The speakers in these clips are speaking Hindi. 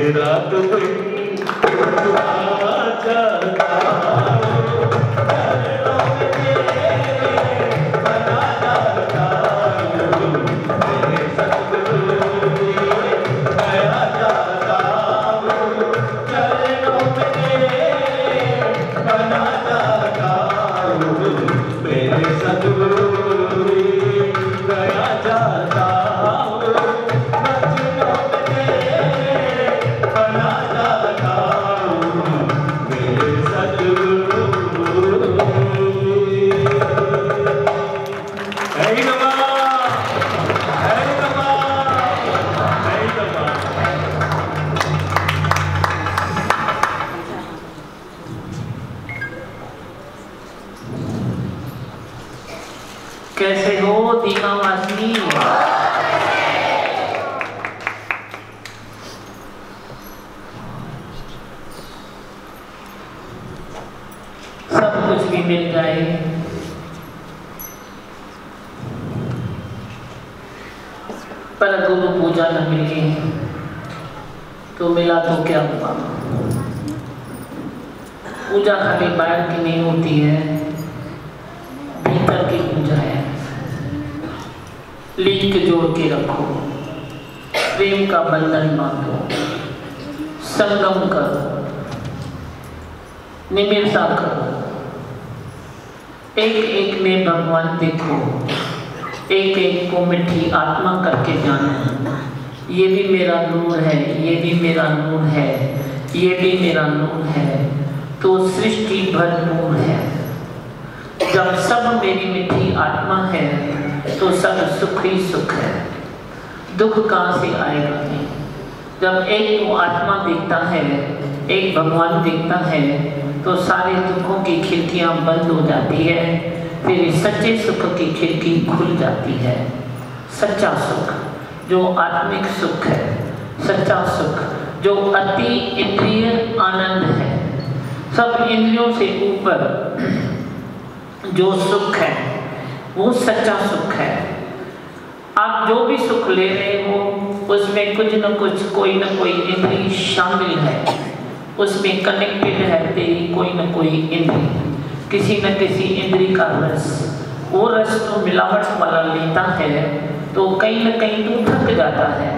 रात दिन आजा कैसे हो दीनावासी? सब कुछ भी मिल जाए पर गुरु पूजा न मिले तो मिला तो क्या हुआ? पूजा खाली बाहर की नहीं होती है, भीतर की पूजा है। लिंक जोड़ के रखो, प्रेम का बंधन बांधो, संगम करो, निमिरता करो, एक एक में भगवान देखो, एक एक को मिठी आत्मा करके जानो। ये भी मेरा नूर है, ये भी मेरा नूर है, ये भी मेरा नूर है, तो सृष्टि भरपूर है। जब सब मेरी मिठी आत्मा है तो सब सुख ही सुख है, दुख कहाँ से आएगा नहीं। जब एक को आत्मा देखता है, एक भगवान देखता है, तो सारे दुखों की खिड़कियां बंद हो जाती है, फिर सच्चे सुख की खिड़की खुल जाती है। सच्चा सुख जो आत्मिक सुख है, सच्चा सुख जो अति इंद्रिय आनंद है, सब इंद्रियों से ऊपर जो सुख है वो सच्चा सुख है। आप जो भी सुख ले रहे हो उसमें कुछ न कुछ, कोई न कोई इंद्री शामिल है, उसमें कनेक्टेड है तेरी कोई न कोई इंद्री, किसी न किसी इंद्री का रस। वो रस तो मिलावट वाला लेता है तो कहीं न कहीं तो थक जाता है,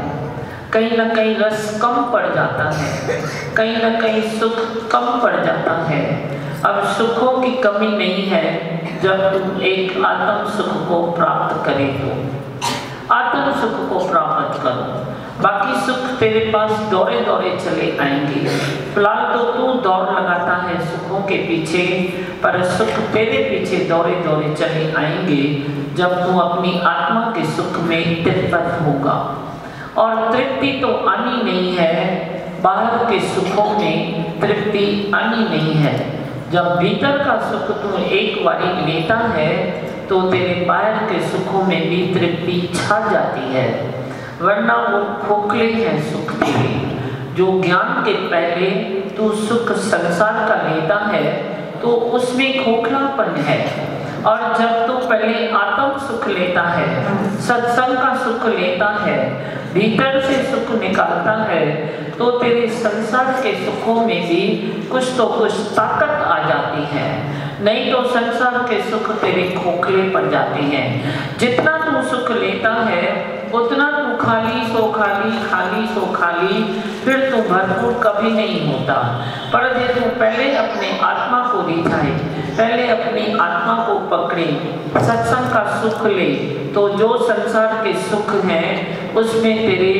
कहीं न कहीं रस कम पड़ जाता है, कहीं न कहीं सुख कम पड़ जाता है। अब सुखों की कमी नहीं है जब तुम एक आत्म सुख को प्राप्त करे तो। आत्म सुख को प्राप्त करो, बाकी सुख तेरे पास दौड़े दौड़े चले आएंगे। फिलहाल तो तू दौड़ लगाता है सुखों के पीछे, पर सुख तेरे पीछे दौड़े दौड़े चले आएंगे जब तू अपनी आत्मा के सुख में तृप्त होगा। और तृप्ति तो आनी नहीं है, बाहर के सुखों में तृप्ति आनी नहीं है। जब भीतर का सुख तू एक बारी लेता है तो तेरे बाहर के सुखों में भी तृप्ति छा जाती है, वरना वो खोखले हैं सुख तेरे। जो ज्ञान के पहले तू सुख संसार का लेता है तो उसमें खोखलापन है, और जब तू पहले आत्म सुख लेता है, सत्संग का सुख लेता है, भीतर से सुख निकालता है, तो तेरे संसार के सुखों में भी कुछ तो कुछ ताकत आ जाती है। नहीं तो संसार के सुख तेरे खोखले पड़ जाते हैं। जितना तू सुख लेता है उतना तू खाली सो खाली, खाली सो खाली, फिर तू भरपूर कभी नहीं होता। पर यदि तू पहले अपने आत्मा को रिझाए, पहले अपनी आत्मा को पकड़े, सत्संग का सुख ले, तो जो संसार के सुख हैं उसमें तेरे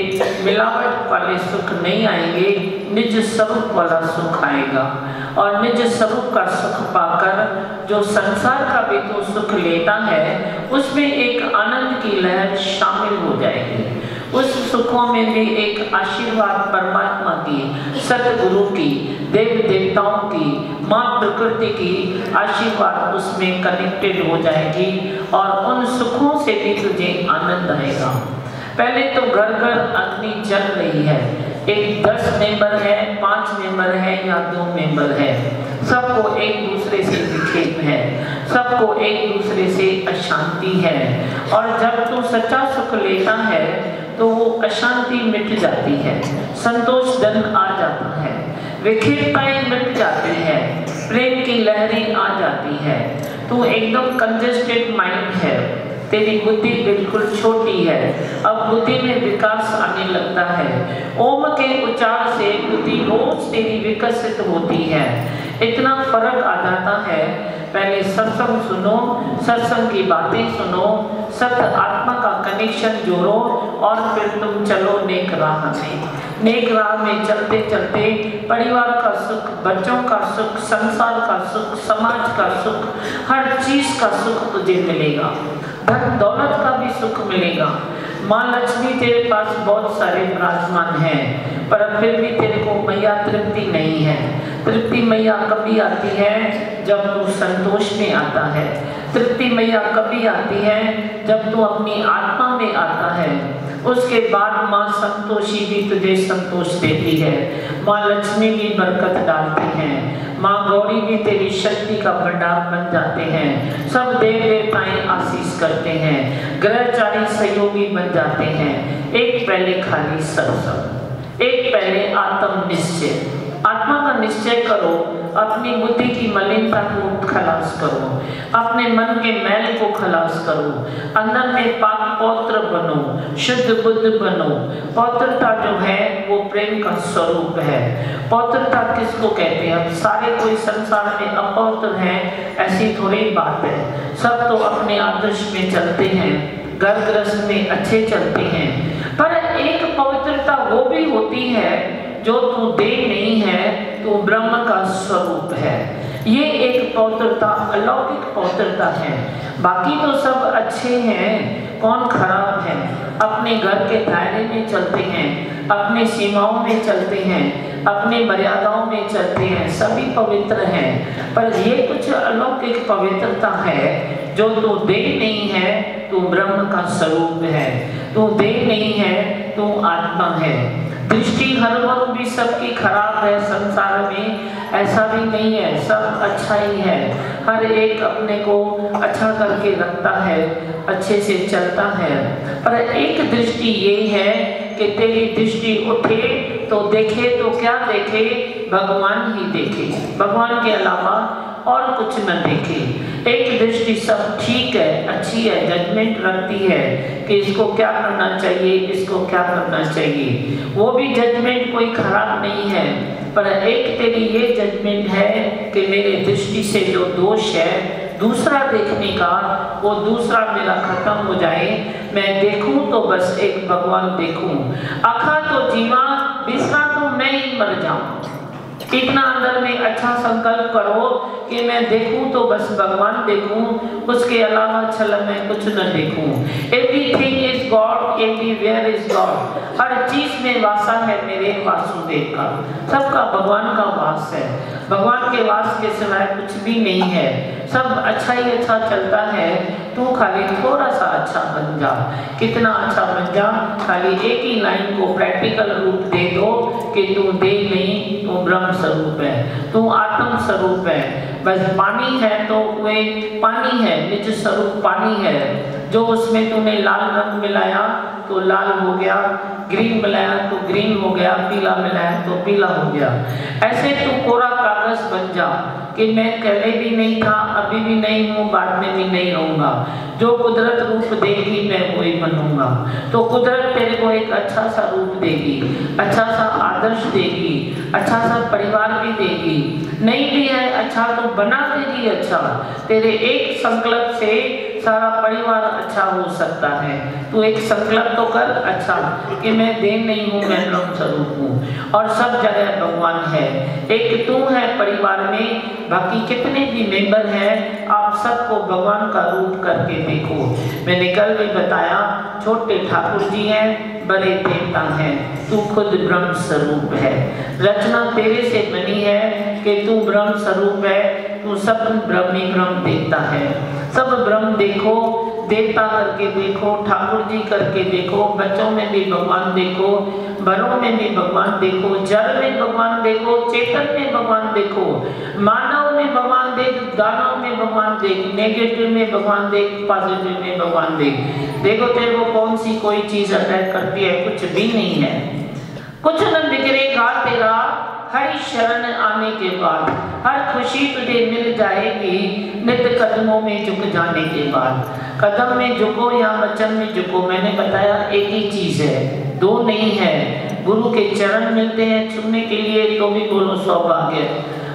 मिलावट वाले सुख नहीं आएंगे, निज स्वरूप वाला सुख आएगा। और निज स्वरूप का सुख पाकर जो संसार का भी तू सुख लेता है उसमें एक आनंद की लहर शामिल हो जाएगी। उस सुखों में भी एक आशीर्वाद परमात्मा की, सतगुरु की, देव देवताओं की, माँ प्रकृति की आशीर्वाद उसमें कनेक्टेड हो जाएगी, और उन सुखों से भी तुझे आनंद आएगा। पहले तो घर घर अग्नि जल रही है, एक 10 मेंबर है, 5 मेंबर है या 2 मेंबर है, सबको एक दूसरे से विक्षेप है, सबको एक दूसरे से अशांति है। और जब तू सच्चा सुख लेता है तो वो अशांति मिट जाती है, संतोष धन आ जाता है, विक्षेपताएं मिट जाती है, प्रेम की लहरें आ जाती है। तू एकदम कंजेस्टेड माइंड है, तेरी बुद्धि बिल्कुल छोटी है, अब बुद्धि में विकास आने लगता है। ओम के उच्चार से बुद्धि रोज तेरी विकसित होती है, इतना फर्क आ जाता है। पहले सत्संग सुनो, सत्संग की बातें सुनो, सत्य आत्मा का कनेक्शन जोड़ो और फिर तुम चलो नेक राह में। नेक राह में चलते चलते परिवार का सुख, बच्चों का सुख, संसार का सुख, समाज का सुख, हर चीज का सुख तुझे मिलेगा, धन दौलत का भी सुख मिलेगा। माँ लक्ष्मी तेरे पास बहुत सारे विराजमान हैं, पर फिर भी तेरे को मैया तृप्ति नहीं है। तृप्ति मैया कभी आती है जब तू संतोष में आता है, तृप्ति मैया कभी आती है जब तू अपनी आत्मा में आता है। उसके बाद माँ संतोषी भी तुझे संतोष देती है, माँ लक्ष्मी भी बरकत डालती हैं, माँ गौरी भी तेरी शक्ति का भंडार बन जाते हैं, सब देव देवताएं आशीष करते हैं, ग्रहचारी सहयोगी बन जाते हैं। एक पहले खाली सत्संग, एक पहले आत्म निश्चय, आत्मा का निश्चय करो, अपनी बुद्धि की मलिनता को खलास करो, अपने मन के मैल को खलास करो, अंदर में पाक पौत्र बनो, शुद्ध बुद्ध बनो। पौत्रता जो है वो प्रेम का स्वरूप है। पौत्रता किसको कहते हैं? अब सारे कोई संसार में अपौत्र हैं ऐसी थोड़ी बात है, सब तो अपने आदर्श में चलते हैं, घर गृहस्थ में अच्छे चलते हैं, पर एक पवित्रता वो भी होती है जो तू देह नहीं है, तू ब्रह्म का स्वरूप है। ये एक पवित्रता, अलौकिक पवित्रता है। बाकी तो सब अच्छे हैं, कौन खराब है? अपने घर के दायरे में चलते हैं, अपने सीमाओं में चलते हैं, अपने मर्यादाओं में चलते हैं, सभी पवित्र हैं। पर ये कुछ अलौकिक पवित्रता है जो तू देह नहीं है, तू ब्रह्म का स्वरूप है, तू देह नहीं है, तू आत्मा है। दृष्टि हर वक्त भी सबकी खराब है संसार में, ऐसा भी नहीं है, सब अच्छा ही है। हर एक अपने को अच्छा करके रखता है, अच्छे से चलता है। पर एक दृष्टि ये है कि तेरी दृष्टि उठे तो देखे तो क्या देखे? भगवान ही देखे, भगवान के अलावा और कुछ न देखे। एक दृष्टि सब ठीक है, अच्छी है, जजमेंट रखती है कि इसको क्या करना चाहिए, इसको क्या करना चाहिए। वो भी जजमेंट कोई खराब नहीं है, पर एक तेरी ये जजमेंट है कि मेरे दृष्टि से जो दोष है दूसरा देखने का, वो दूसरा मेरा खत्म हो जाए, मैं देखूं तो बस एक भगवान देखूं। आखा तो जीवा, बिसरा तो मैं ही मर जाऊं। इतना अंदर में अच्छा संकल्प करो कि मैं देखूं तो बस भगवान देखूं, उसके अलावा छल मैं कुछ न देखूं। Everything is God, everywhere is God. हर चीज में वासा है मेरे वासुदेव का, सबका भगवान का वास है। भगवान के वास के सिवाय कुछ भी नहीं है, सब अच्छा ही अच्छा चलता है। तू खाली थोड़ा सा अच्छा बन जा। कितना अच्छा बन जा? खाली एक ही लाइन को प्रैक्टिकल रूप दे दो कि तू देह नहीं, तू ब्रह्म स्वरूप है, तू आत्म स्वरूप है। बस पानी है तो वे पानी है, निज स्वरूप पानी है। जो उसमें तूने लाल रंग मिलाया तो लाल हो गया, ग्रीन मिलाया तो ग्रीन हो गया, पीला मिलाया तो पीला हो गया। ऐसे तू कोरा कागज बन जा कि मैं पहले भी नहीं था, अभी भी नहीं हूँ, बाद में भी नहीं रहूँगा। जो कुदरत रूप देगी मैं वही बनूंगा। तो कुदरत तेरे को एक अच्छा सा रूप देगी, अच्छा सा आदर्श देगी, अच्छा सा परिवार भी देगी। नहीं भी है अच्छा तो बना देगी अच्छा। तेरे एक संकल्प से सारा परिवार अच्छा हो सकता है। तू एक संकल्प तो कर अच्छा कि मैं देह नहीं हूँ, मैं ब्रह्म स्वरूप हूँ और सब जगह भगवान है। एक तू है परिवार में, बाकी कितने भी मेंबर हैं, आप सबको भगवान का रूप करके देखो। मैंने कल भी बताया, छोटे ठाकुर जी हैं, बड़े देवता हैं, तू खुद ब्रह्म स्वरूप है। रचना तेरे से बनी है कि तू ब्रह्म स्वरूप है, तू सब ब्रह्म ही ब्रह्म देखता है। सब ब्रह्म देखो, देवता करके देखो, ठाकुर जी करके देखो, बच्चों में भी भगवान देखो, बड़ों में भी भगवान देखो, जड़ में भगवान देखो, चेतन में भगवान देखो, मानव में भगवान देख, दानव में भगवान देख, नेगेटिव में भगवान देख, पॉजिटिव में भगवान देख। देखो तेरे को कौन सी कोई चीज अटैक करती है? कुछ भी नहीं है। कुछ न बिगड़ेगा तेरा हरि शरण आने के बाद, हर खुशी तुझे मिल जाएगी नित कदमों में झुक जाने के बाद। कदम में झुको या वचन में झुको, मैंने बताया एक ही चीज है, दो नहीं है। गुरु के चरण मिलते हैं छूने के लिए तो भी बोलो सौभाग्य,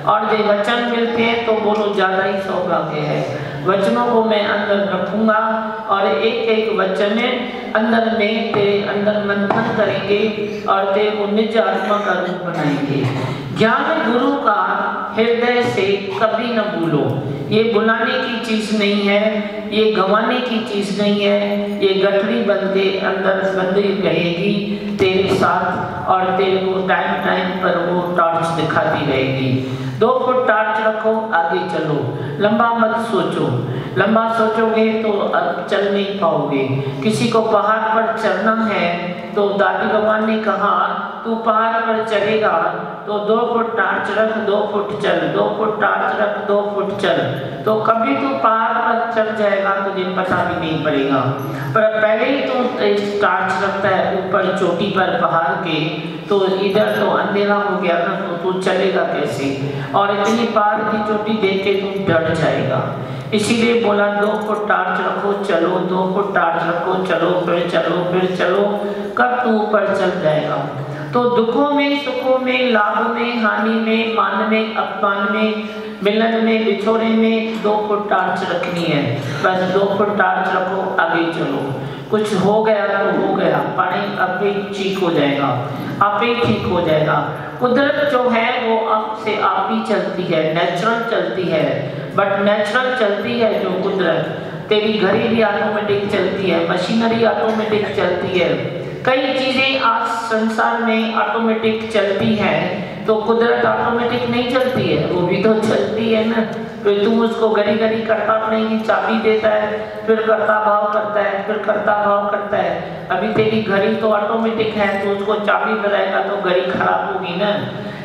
और जब वचन मिलते हैं तो बोलो ज्यादा ही सौभाग्य है। वचनों को मैं अंदर रखूंगा और एक एक वचन अंदर में तेरे अंदर मंथन करेंगे और तेरे को निज आत्मा का रूप बनाएंगे। ज्ञान गुरु का हृदय से कभी न भूलो। ये बुलाने की चीज नहीं है, ये गंवाने की चीज नहीं है, ये गठरी बन के अंदर बंदी रहेगी तेरे साथ और तेरे को टाइम टाइम पर वो टॉर्च दिखाती रहेगी। 2 फुट टॉर्च रखो, आगे चलो, लंबा मत सोचो। लंबा सोचोगे तो अब चल नहीं पाओगे। किसी को पहाड़ पर चढ़ना है तो दादी भगवान ने कहा तू पहाड़ पर चढ़ेगा तो 2 फुट टॉर्च रख, 2 फुट चल, 2 फुट टॉर्च रख, 2 फुट चल, तो कभी तू पहाड़ पर चढ़ जाएगा, तुझे पता भी नहीं पड़ेगा। पर पहले ही तू टॉर्च रखता है ऊपर चोटी पर पहाड़ के, तो इधर तो अंधेरा हो गया ना, तो तू चलेगा कैसे? और इतनी पहाड़ की चोटी देख के तू डर जाएगा। इसीलिए बोला 2 फुट टॉर्च रखो, चलो, 2 फुट टॉर्च रखो, चलो, फिर चलो, फिर चलो, कब तू ऊपर चल जाएगा। तो दुखों में, सुखों में, लाभ में, हानि में, मान में, अपमान में, मिलन में, बिछोड़े में 2 फुट टॉर्च रखनी है। बस 2 फुट टॉर्च रखो, आगे चलो। कुछ हो गया तो हो गया, पानी आपे ठीक हो जाएगा, आपे ठीक हो जाएगा। कुदरत जो है वो आपसे आप ही चलती है, नेचुरल चलती है, बट नेचुरल चलती है जो कुदरत, तेरी घड़ी भी ऑटोमेटिक चलती है, मशीनरी ऑटोमेटिक चलती है, कई चीजें आज संसार में ऑटोमेटिक चलती हैं, तो कुदरत ऑटोमेटिक नहीं चलती है, वो भी तो चलती है ना। तो तुम उसको घड़ी घड़ी करता नहीं की चाबी देता है, फिर करता भाव करता है, फिर करता भाव करता है। अभी तेरी घड़ी तो ऑटोमेटिक है, तो उसको चाबी लगाएगा तो घड़ी खराब होगी ना।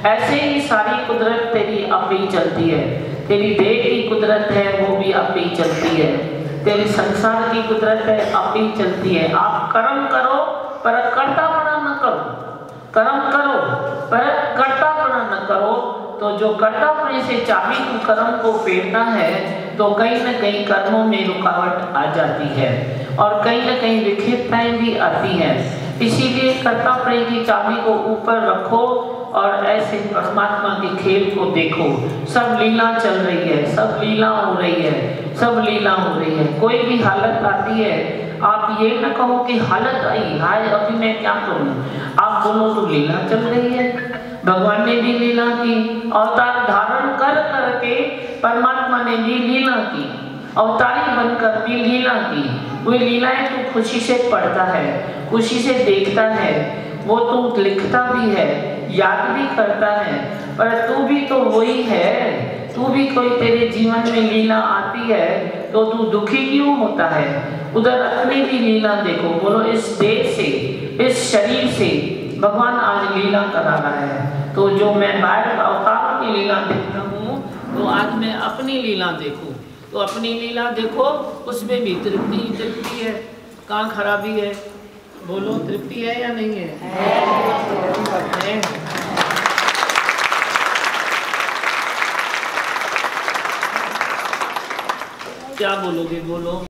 ऐसे ही सारी कुदरत तेरी आप ही चलती है। तेरी देह की कुदरत है वो भी आप ही चलती है, तेरे संसार की कुदरत है आप ही चलती है। आप कर्म करो पर कर्तापना न करो, कर्म करो पर कर्तापना न करो। तो जो कर्तापने से चाबी को कर्म को फेरना है तो कहीं न कहीं कर्मों में रुकावट आ जाती है और कहीं न कहीं विक्षेपताएं भी आती हैं। इसीलिए कर्तापने की चाबी को ऊपर रखो और ऐसे परमात्मा के खेल को देखो। सब लीला चल रही है, सब लीला हो रही है, सब लीला हो रही है। कोई भी हालत आती है, आप ये न कहो कि हालत आई, हाय अभी मैं क्या करूं, आप बोलो तो लीला चल रही है। भगवान ने भी लीला की, अवतार धारण कर करके परमात्मा ने भी लीला की, अवतारी बनकर भी लीला की। वही लीलाएं तू खुशी से पढ़ता है, खुशी से देखता है, वो तू लिखता भी है, याद भी करता है, पर तू भी तो वही है। तू भी कोई तेरे जीवन में लीला आती है तो तू दुखी क्यों होता है? उधर अपनी भी लीला देखो। बोलो इस देह से, इस शरीर से भगवान आज लीला करा रहा है। तो जो मैं बाहर अवतार की लीला देखता हूँ तो आज मैं अपनी लीला देखूं, तो अपनी लीला देखो, उसमें भी तृप्ति ही तृप्ति है। कहाँ खराबी है? बोलो तृप्ति है या नहीं है? क्या बोलोगे? बोलो।